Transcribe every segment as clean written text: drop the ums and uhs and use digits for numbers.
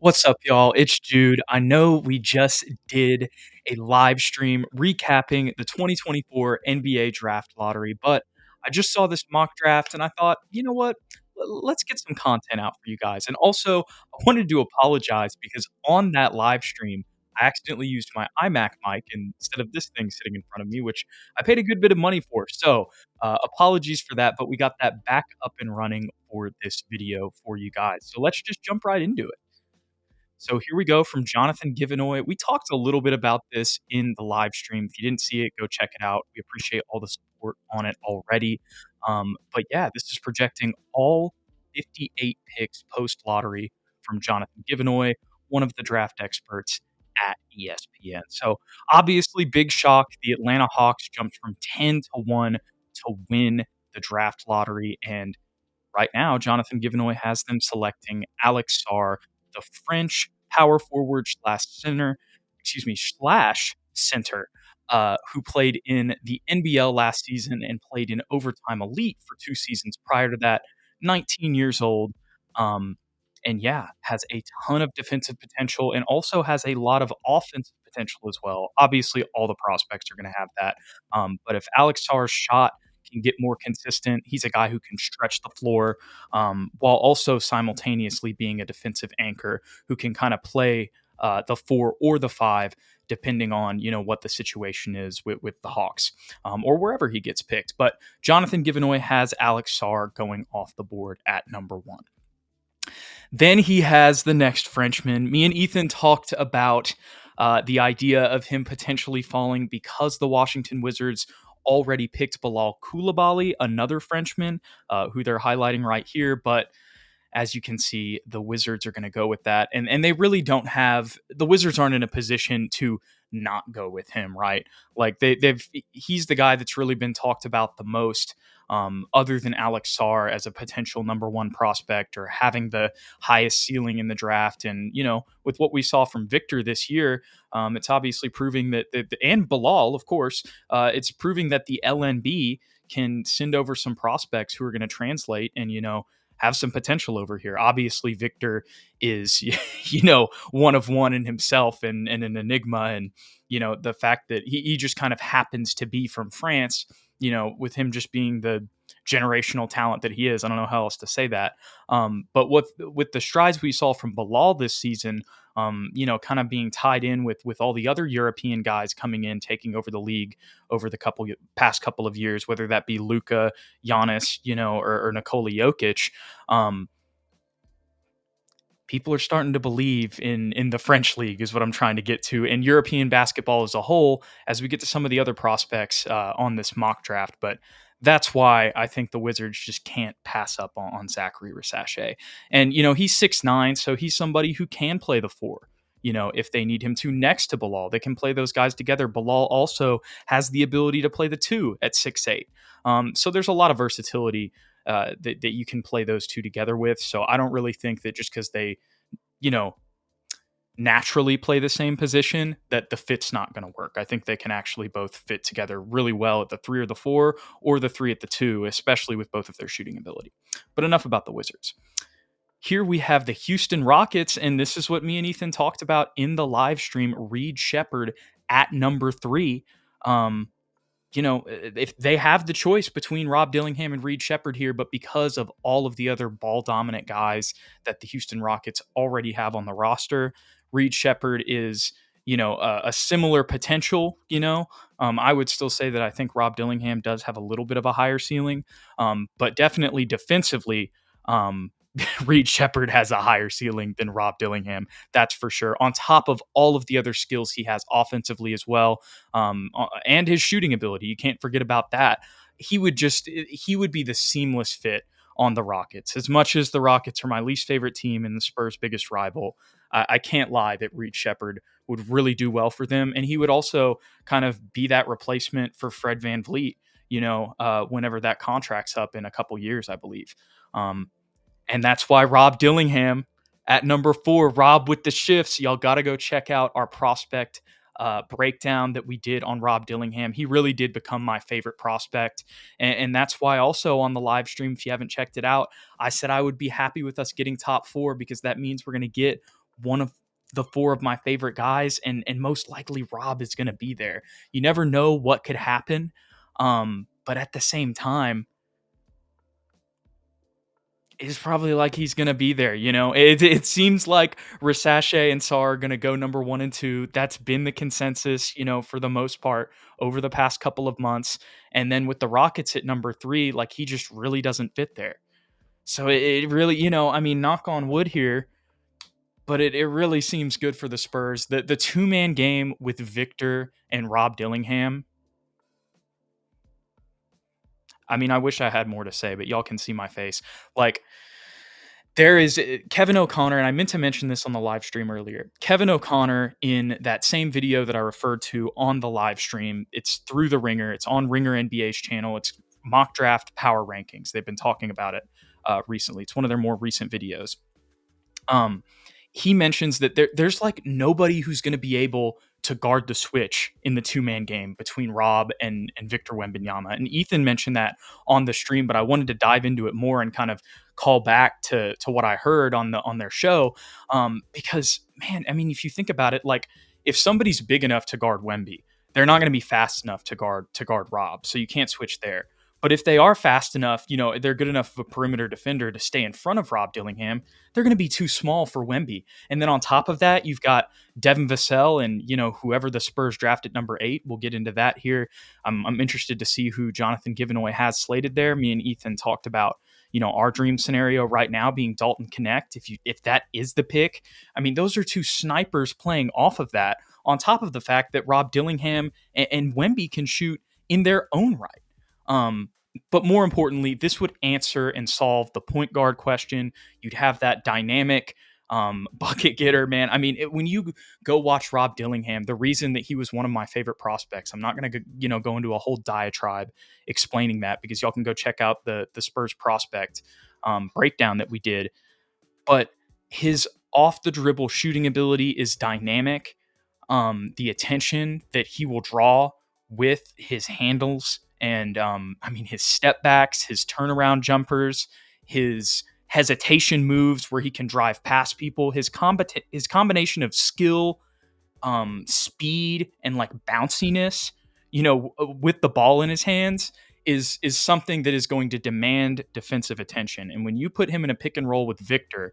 What's up, y'all? It's Jude. I know we just did a live stream recapping the 2024 NBA draft lottery, but I just saw this mock draft and I thought, you know what? Let's get some content out for you guys. And also, I wanted to apologize because on that live stream, I accidentally used my iMac mic instead of this thing sitting in front of me, which I paid a good bit of money for. So, apologies for that, but we got that back up and running for this video for you guys. So, let's just jump right into it. So here we go from Johnathan Givony. We talked a little bit about this in the live stream. If you didn't see it, go check it out. We appreciate all the support on it already. But yeah, this is projecting all 58 picks post lottery from Johnathan Givony, one of the draft experts at ESPN. So obviously, big shock. The Atlanta Hawks jumped from 10 to 1 to win the draft lottery. And right now, Johnathan Givony has them selecting Alex Sarr, the French power forward slash center, slash center, who played in the NBL last season and played in Overtime Elite for 2 seasons prior to that. 19 years old. Um, and yeah, has a ton of defensive potential and also has a lot of offensive potential as well. Obviously, all the prospects are going to have that. But if Alex Sarr's shot can get more consistent, he's a guy who can stretch the floor while also simultaneously being a defensive anchor who can kind of play the 4 or the 5 depending on what the situation is with the Hawks or wherever he gets picked. But Johnathan Givony has Alex Sarr going off the board at number 1. Then he has the next Frenchman. Me and Ethan talked about the idea of him potentially falling because the Washington Wizards already picked Bilal Coulibaly, another Frenchman, who they're highlighting right here. But as you can see, the Wizards are going to go with that. And they really don't have – the Wizards aren't in a position to not go with him, right? Like he's the guy that's really been talked about the most, other than Alex Sarr as a potential number 1 prospect or having the highest ceiling in the draft. And, with what we saw from Victor this year, it's obviously proving that and Bilal, of course, it's proving that the LNB can send over some prospects who are going to translate and, have some potential over here. Obviously, Victor is, one of one in himself and an enigma. And, the fact that he just kind of happens to be from France, with him just being the generational talent that he is. I don't know how else to say that. But with the strides we saw from Bilal this season, kind of being tied in with all the other European guys coming in, taking over the league over the past couple of years, whether that be Luka, Giannis, or Nikola Jokic. People are starting to believe in the French league is what I'm trying to get to, and European basketball as a whole as we get to some of the other prospects on this mock draft. But that's why I think the Wizards just can't pass up on Zachary Rissache. And, he's 6'9", so he's somebody who can play the 4. If they need him to next to Bilal, they can play those guys together. Bilal also has the ability to play the 2 at 6'8". So there's a lot of versatility that you can play those two together with. So I don't really think that just because they, naturally play the same position, that the fit's not going to work. I think they can actually both fit together really well at the 3 or the 4 or the 3 at the 2, especially with both of their shooting ability. But enough about the Wizards. Here we have the Houston Rockets, and this is what me and Ethan talked about in the live stream. Reed Shepherd at number 3. If they have the choice between Rob Dillingham and Reed Shepherd here, but because of all of the other ball dominant guys that the Houston Rockets already have on the roster, Reed Shepherd is, a similar potential, I would still say that I think Rob Dillingham does have a little bit of a higher ceiling, but definitely defensively, Reed Shepherd has a higher ceiling than Rob Dillingham. That's for sure. On top of all of the other skills he has offensively as well, and his shooting ability. You can't forget about that. He would be the seamless fit on the Rockets. As much as the Rockets are my least favorite team and the Spurs' biggest rival, I can't lie that Reed Shepherd would really do well for them. And he would also kind of be that replacement for Fred VanVleet, whenever that contract's up in a couple years, I believe. And that's why Rob Dillingham at number 4, Rob with the shifts. Y'all got to go check out our prospect breakdown that we did on Rob Dillingham. He really did become my favorite prospect. And that's why also on the live stream, if you haven't checked it out, I said I would be happy with us getting top 4 because that means we're going to get one of the four of my favorite guys, and most likely Rob is going to be there. You never know what could happen. But at the same time, it's probably like he's gonna be there, you know? It seems like Rasashe and Sarr are gonna go number 1 and 2. That's been the consensus, for the most part over the past couple of months, and then with the Rockets at number 3, like, he just really doesn't fit there. So it really, I mean, knock on wood here, but it really seems good for the Spurs. The two-man game with Victor and Rob Dillingham, I mean, I wish I had more to say, but y'all can see my face. Like, there is Kevin O'Connor, and I meant to mention this on the live stream earlier. Kevin O'Connor, in that same video that I referred to on the live stream, it's through the Ringer. It's on Ringer NBA's channel. It's mock draft power rankings. They've been talking about it recently. It's one of their more recent videos. Um, he mentions that there's like nobody who's going to be able to guard the switch in the two-man game between Rob and Victor Wembanyama. And Ethan mentioned that on the stream, but I wanted to dive into it more and kind of call back to what I heard on their show. Because man, I mean, if you think about it, like if somebody's big enough to guard Wemby, they're not going to be fast enough to guard Rob. So you can't switch there. But if they are fast enough, they're good enough of a perimeter defender to stay in front of Rob Dillingham, they're going to be too small for Wemby. And then on top of that, you've got Devin Vassell and, whoever the Spurs draft at number 8. We'll get into that here. I'm interested to see who Johnathan Givony has slated there. Me and Ethan talked about, our dream scenario right now being Dalton Connect. If that is the pick, I mean, those are two snipers playing off of that, on top of the fact that Rob Dillingham and Wemby can shoot in their own right. But more importantly, this would answer and solve the point guard question. You'd have that dynamic bucket getter, man. I mean, when you go watch Rob Dillingham, the reason that he was one of my favorite prospects, I'm not going to go into a whole diatribe explaining that, because y'all can go check out the Spurs prospect breakdown that we did. But his off the dribble shooting ability is dynamic. The attention that he will draw with his handles and his step backs, his turnaround jumpers, his hesitation moves where he can drive past people, his combination of skill, speed, and like bounciness, with the ball in his hands is something that is going to demand defensive attention. And when you put him in a pick and roll with Victor,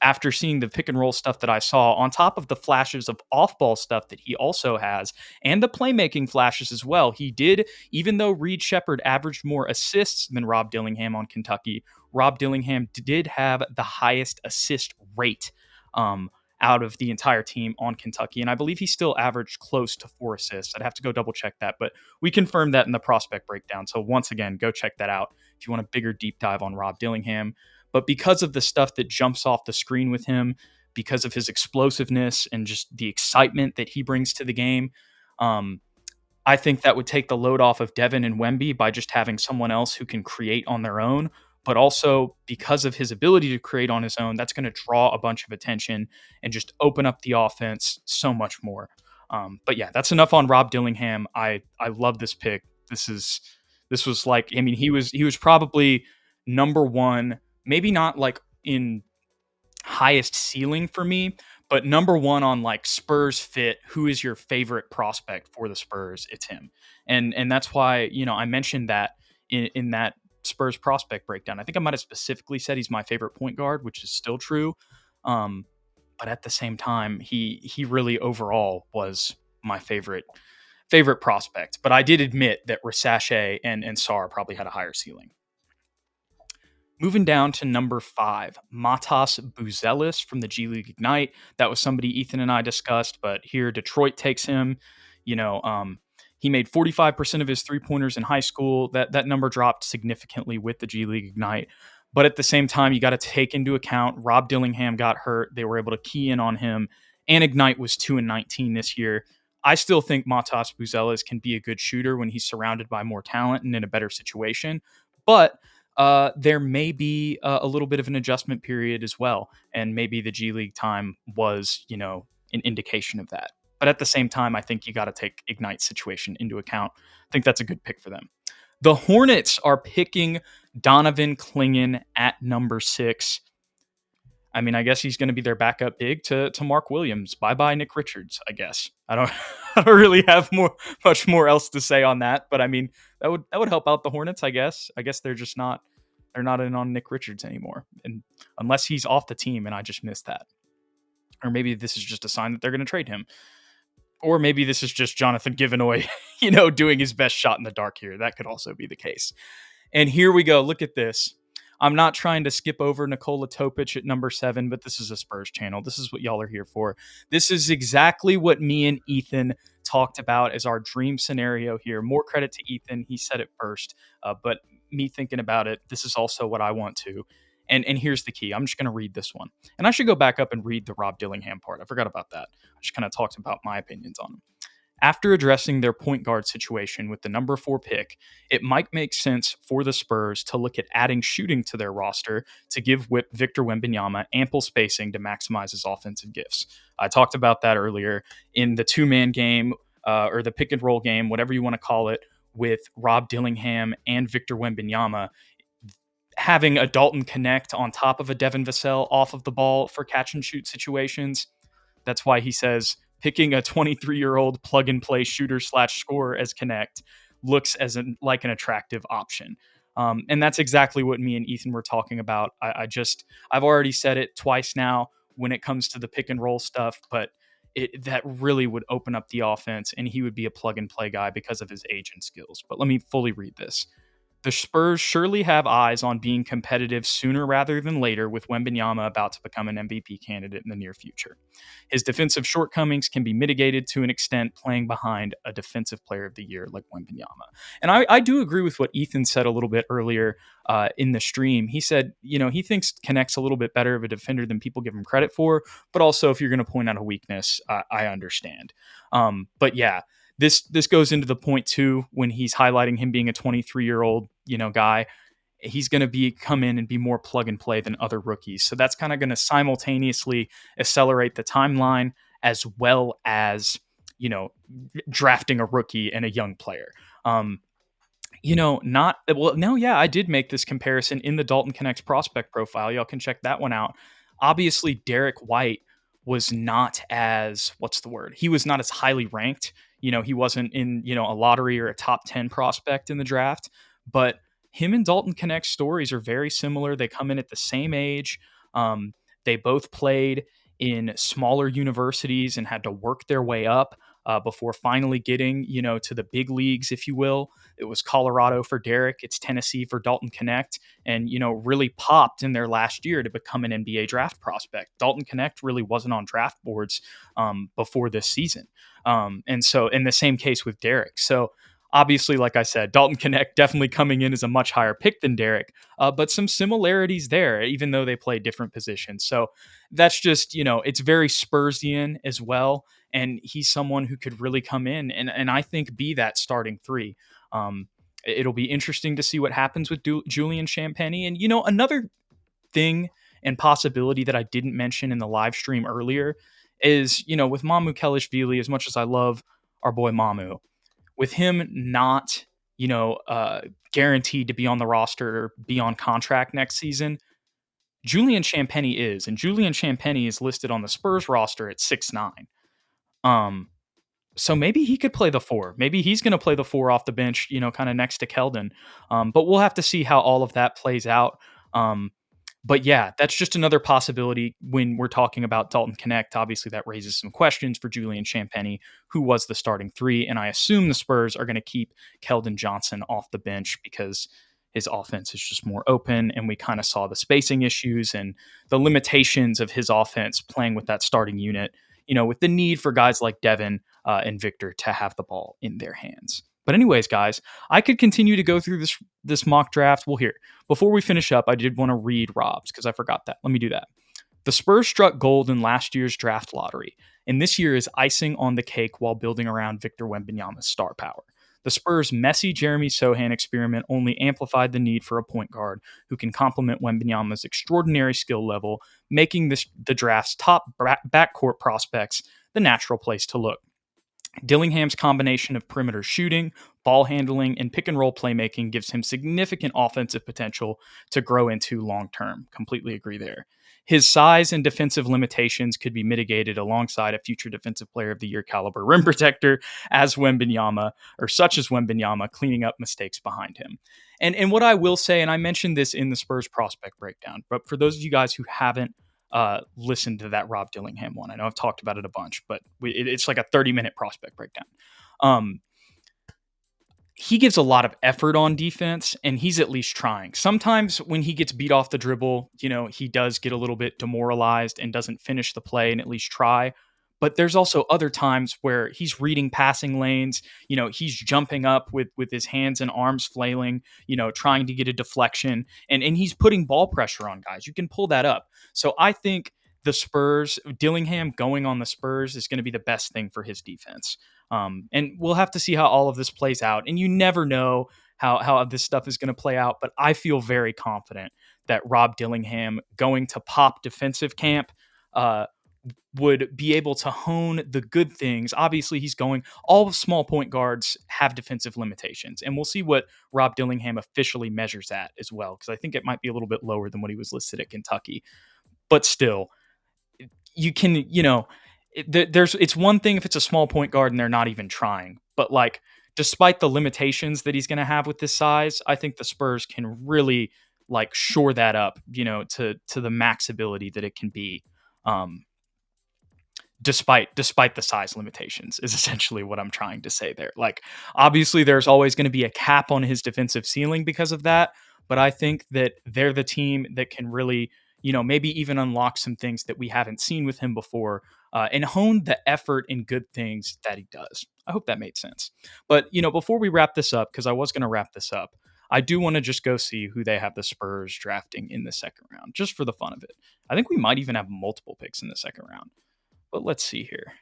after seeing the pick and roll stuff that I saw, on top of the flashes of off ball stuff that he also has, and the playmaking flashes as well, he did, even though Reed Shepherd averaged more assists than Rob Dillingham on Kentucky, Rob Dillingham did have the highest assist rate out of the entire team on Kentucky. And I believe he still averaged close to 4 assists. I'd have to go double check that, but we confirmed that in the prospect breakdown. So once again, go check that out if you want a bigger deep dive on Rob Dillingham. But because of the stuff that jumps off the screen with him, because of his explosiveness and just the excitement that he brings to the game, I think that would take the load off of Devin and Wemby by just having someone else who can create on their own. But also because of his ability to create on his own, that's going to draw a bunch of attention and just open up the offense so much more. But yeah, that's enough on Rob Dillingham. I love this pick. This was like, I mean, he was probably number 1. Maybe not like in highest ceiling for me, but number 1 on like Spurs fit. Who is your favorite prospect for the Spurs? It's him. And that's why, I mentioned that in that Spurs prospect breakdown. I think I might have specifically said he's my favorite point guard, which is still true. But at the same time, he really overall was my favorite prospect. But I did admit that Rasashe and Sarr probably had a higher ceiling. Moving down to number 5, Matas Buzelis from the G League Ignite. That was somebody Ethan and I discussed, but here Detroit takes him. He made 45% of his three-pointers in high school. That number dropped significantly with the G League Ignite. But at the same time, you got to take into account Rob Dillingham got hurt. They were able to key in on him, and Ignite was 2-19 this year. I still think Matas Buzelis can be a good shooter when he's surrounded by more talent and in a better situation. But there may be a little bit of an adjustment period as well. And maybe the G League time was, an indication of that. But at the same time, I think you got to take Ignite's situation into account. I think that's a good pick for them. The Hornets are picking Donovan Clingan at number 6. I mean, I guess he's going to be their backup big to Mark Williams. Bye bye Nick Richards. I guess I don't I don't really have much more else to say on that. But I mean, that would help out the Hornets. I guess they're just not they're not in on Nick Richards anymore, and unless he's off the team and I just missed that, or maybe this is just a sign that they're going to trade him, or maybe this is just Johnathan Givony, doing his best shot in the dark here. That could also be the case. And here we go. Look at this. I'm not trying to skip over Nikola Topic at number 7, but this is a Spurs channel. This is what y'all are here for. This is exactly what me and Ethan talked about as our dream scenario here. More credit to Ethan. He said it first, but me thinking about it, this is also what I want to. And here's the key. I'm just going to read this one. And I should go back up and read the Rob Dillingham part. I forgot about that. I just kind of talked about my opinions on him. After addressing their point guard situation with the number 4 pick, it might make sense for the Spurs to look at adding shooting to their roster to give Victor Wembanyama ample spacing to maximize his offensive gifts. I talked about that earlier in the two-man game or the pick and roll game, whatever you want to call it, with Rob Dillingham and Victor Wembanyama. Having a Dalton Connect on top of a Devin Vassell off of the ball for catch and shoot situations. That's why he says picking a 23-year-old plug and play shooter / scorer as Connect looks as like an attractive option. And that's exactly what me and Ethan were talking about. I've already said it twice now when it comes to the pick and roll stuff, but that really would open up the offense, and he would be a plug and play guy because of his age and skills. But let me fully read this. The Spurs surely have eyes on being competitive sooner rather than later, with Wembanyama about to become an MVP candidate in the near future. His defensive shortcomings can be mitigated to an extent playing behind a defensive player of the year like Wembanyama. And I do agree with what Ethan said a little bit earlier in the stream. He said, he thinks Connect's a little bit better of a defender than people give him credit for, but also if you're going to point out a weakness, I understand. But yeah, this goes into the point too when he's highlighting him being a 23-year-old, guy. He's going to come in and be more plug and play than other rookies. So that's kind of going to simultaneously accelerate the timeline as well as, drafting a rookie and a young player. Not well. No, yeah, I did make this comparison in the Dalton Connects prospect profile. Y'all can check that one out. Obviously, Derek White was not as he was not as highly ranked. He wasn't in a lottery or a top 10 prospect in the draft, but him and Dalton Connect's stories are very similar. They come in at the same age. They both played in smaller universities and had to work their way up before finally getting, to the big leagues, if you will. It was Colorado for Derek. It's Tennessee for Dalton Connect, and, really popped in their last year to become an NBA draft prospect. Dalton Connect really wasn't on draft boards before this season. And so in the same case with Derek. So obviously, like I said, Dalton Connect definitely coming in as a much higher pick than Derek, but some similarities there, even though they play different positions. So that's just, it's very Spursian as well. And he's someone who could really come in and I think be that starting 3. It'll be interesting to see what happens with Julian Champagnie. And, another thing and possibility that I didn't mention in the live stream earlier is, with Mamu Kelishvili, as much as I love our boy Mamu, with him not, guaranteed to be on the roster or be on contract next season, Julian Champagnie is. And Julian Champagnie is listed on the Spurs roster at 6'9". So maybe he could play the 4. Maybe he's going to play the 4 off the bench, kind of next to Keldon. But we'll have to see how all of that plays out. But yeah, that's just another possibility when we're talking about Dalton Connect. Obviously, that raises some questions for Julian Champagnie, who was the starting 3. And I assume the Spurs are going to keep Keldon Johnson off the bench because his offense is just more open. And we kind of saw the spacing issues and the limitations of his offense playing with that starting unit, with the need for guys like Devin and Victor to have the ball in their hands. But anyways, guys, I could continue to go through this mock draft. Well, here, before we finish up, I did want to read Rob's because I forgot that. Let me do that. The Spurs struck gold in last year's draft lottery, and this year is icing on the cake while building around Victor Wembanyama's star power. The Spurs' messy Jeremy Sohan experiment only amplified the need for a point guard who can complement Wembanyama's extraordinary skill level, making the draft's top backcourt prospects the natural place to look. Dillingham's combination of perimeter shooting, ball handling, and pick and roll playmaking gives him significant offensive potential to grow into long term. Completely agree there. his size and defensive limitations could be mitigated alongside a future Defensive Player of the Year caliber rim protector as Wembanyama, or such as Wembanyama, cleaning up mistakes behind him. And what I will say, and I mentioned this in the Spurs prospect breakdown, but for those of you guys who haven't listened to that Rob Dillingham one, I know I've talked about it a bunch, but it's like a 30-minute prospect breakdown. He gives a lot of effort on defense, and he's at least trying. Sometimes when he gets beat off the dribble, he does get a little bit demoralized and doesn't finish the play and at least try. But there's also other times where he's reading passing lanes. He's jumping up with his hands and arms flailing, trying to get a deflection, and he's putting ball pressure on guys. You can pull that up. So I think the Spurs, Dillingham going on the Spurs is going to be the best thing for his defense. And we'll have to see how all of this plays out. And you never know how this stuff is going to play out. But I feel very confident that Rob Dillingham going to Pop defensive camp would be able to hone the good things. Obviously, all small point guards have defensive limitations. And we'll see what Rob Dillingham officially measures at as well, because I think it might be a little bit lower than what he was listed at Kentucky. But still, you can, it's one thing if it's a small point guard and they're not even trying, but like, despite the limitations that he's going to have with this size, I think the Spurs can really like shore that up, to the max ability that it can be. Despite the size limitations is essentially what I'm trying to say there. Like, obviously there's always going to be a cap on his defensive ceiling because of that, but I think that they're the team that can really, maybe even unlock some things that we haven't seen with him before, and hone the effort and good things that he does. I hope that made sense. But, before we wrap this up, because I was going to wrap this up, I do want to just go see who they have the Spurs drafting in the second round, just for the fun of it. I think we might even have multiple picks in the second round. But let's see here.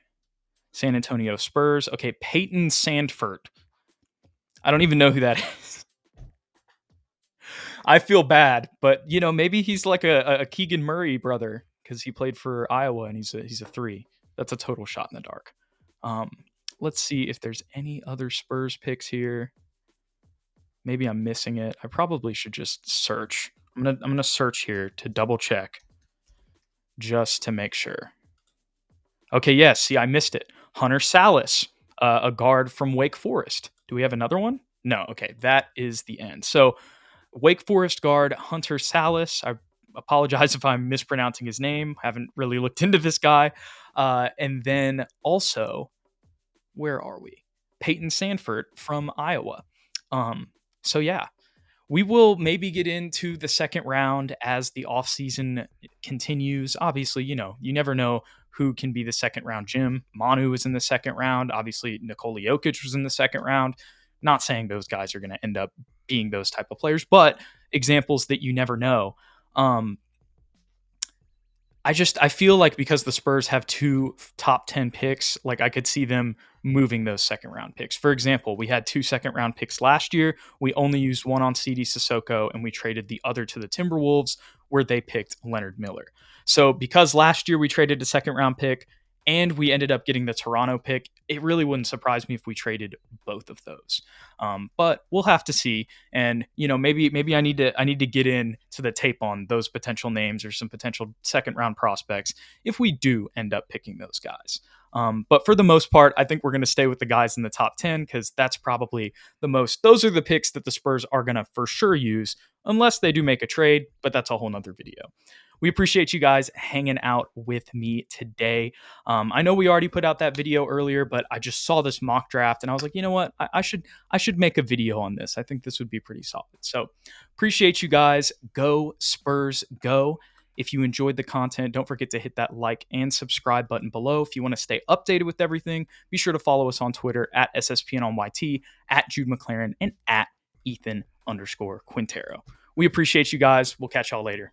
San Antonio Spurs. Okay, Peyton Sandfort. I don't even know who that is. I feel bad, but maybe he's like a Keegan Murray brother because he played for Iowa and he's a 3. That's a total shot in the dark. Let's see if there's any other Spurs picks here. Maybe I'm missing it. I probably should just search. I'm gonna search here to double check, just to make sure. Okay, yes. See, I missed it. Hunter Salas, a guard from Wake Forest. Do we have another one? No. Okay, that is the end. So, Wake Forest guard Hunter Salas. I apologize if I'm mispronouncing his name. Haven't really looked into this guy. And then also, where are we? Peyton Sandfort from Iowa. So yeah, we will maybe get into the second round as the offseason continues. Obviously, you never know who can be the second round Jim. Manu was in the second round. Obviously, Nikola Jokic was in the second round. Not saying those guys are going to end up being those type of players, but examples that you never know. I feel like because the Spurs have 2 top 10 picks, like I could see them moving those second round picks. For example, we had 2 second round picks last year. We only used one on CD Sissoko and we traded the other to the Timberwolves where they picked Leonard Miller. So because last year we traded a second round pick and we ended up getting the Toronto pick, it really wouldn't surprise me if we traded both of those. But we'll have to see. And maybe I need to get into the tape on those potential names or some potential second round prospects if we do end up picking those guys. But for the most part, I think we're going to stay with the guys in the top 10 because that's probably those are the picks that the Spurs are going to for sure use unless they do make a trade, but that's a whole nother video. We appreciate you guys hanging out with me today. I know we already put out that video earlier, but I just saw this mock draft and I was like, you know what? I should make a video on this. I think this would be pretty solid. So appreciate you guys. Go Spurs, go. If you enjoyed the content, don't forget to hit that like and subscribe button below. If you want to stay updated with everything, be sure to follow us on Twitter at SSPN on YT, at Jude McLaren, and at Ethan_Quintero. We appreciate you guys. We'll catch y'all later.